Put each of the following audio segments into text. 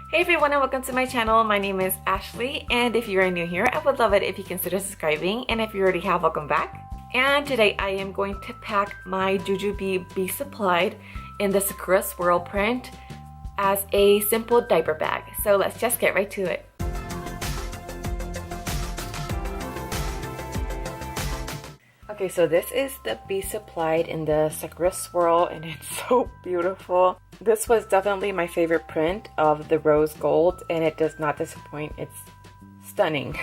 Hey everyone and welcome to my channel. My name is Ashley, and if you are new here, I would love it if you consider subscribing, and if you already have, welcome back. And today I am going to pack my Jujubee Be Supplied in the Sakura Swirl print as a simple diaper bag. So let's just get right to it. Okay, so this is the Be Supplied in the Sakura Swirl, and it's so beautiful. This was definitely my favorite print of the rose gold, and it does not disappoint. It's stunning.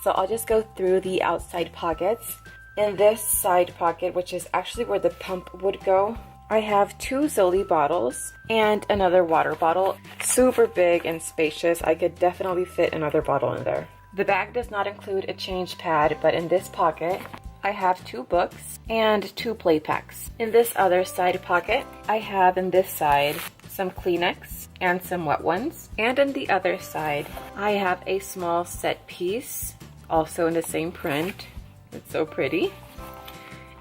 So I'll just go through the outside pockets. In this side pocket, which is actually where the pump would go, I have two Zoli bottles and another water bottle. Super big and spacious. I could definitely fit another bottle in there. The bag does not include a change pad, but in this pocket, I have two books and two play packs. In this other side pocket, I have in this side some Kleenex and some wet ones. And on the other side, I have a small set piece, also in the same print. It's so pretty.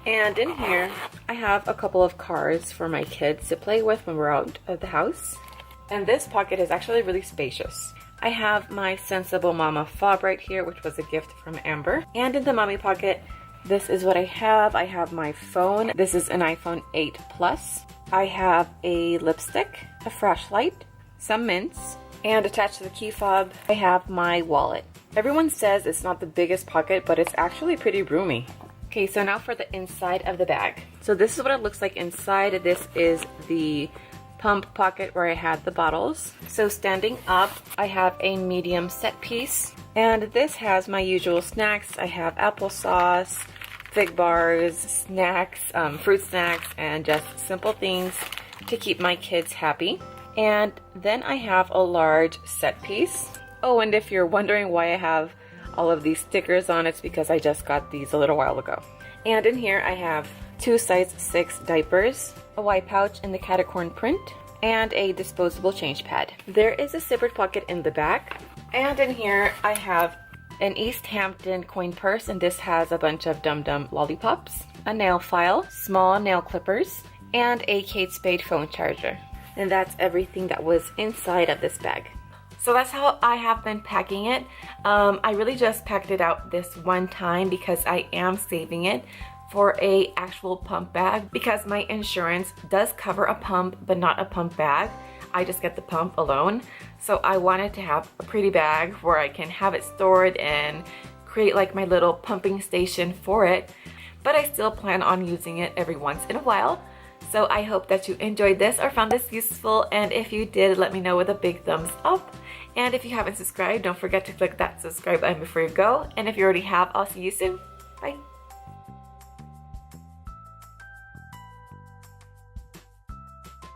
And in here, I have a couple of cars for my kids to play with when we're out of the house. And this pocket is actually really spacious. I have my Sensible Mama fob right here, which was a gift from Amber. And in the mommy pocket, this is what I have. I have my phone. This is an iPhone 8 Plus. I have a lipstick, a flashlight, some mints, and attached to the key fob, I have my wallet. Everyone says it's not the biggest pocket, but it's actually pretty roomy. Okay, so now for the inside of the bag. So this is what it looks like inside. This is the pump pocket where I had the bottles. So standing up, I have a medium set piece. And this has my usual snacks. I have applesauce, fig bars, snacks, fruit snacks, and just simple things to keep my kids happy. And then I have a large set piece. Oh, and if you're wondering why I have all of these stickers on, it's because I just got these a little while ago. And in here I have two size 6 diapers, a white pouch in the catacorn print, and a disposable change pad. There is a zippered pocket in the back. And in here I have an East Hampton coin purse, and this has a bunch of Dum Dum lollipops, a nail file, small nail clippers, and a Kate Spade phone charger. And that's everything that was inside of this bag. So that's how I have been packing it. I really just packed it out this one time because I am saving it for a actual pump bag, because my insurance does cover a pump but not a pump bag. I just get the pump alone. So I wanted to have a pretty bag where I can have it stored and create like my little pumping station for it, but I still plan on using it every once in a while. So I hope that you enjoyed this or found this useful, and if you did, let me know with a big thumbs up. And if you haven't subscribed, don't forget to click that subscribe button before you go. And if you already have, I'll see you soon. Bye.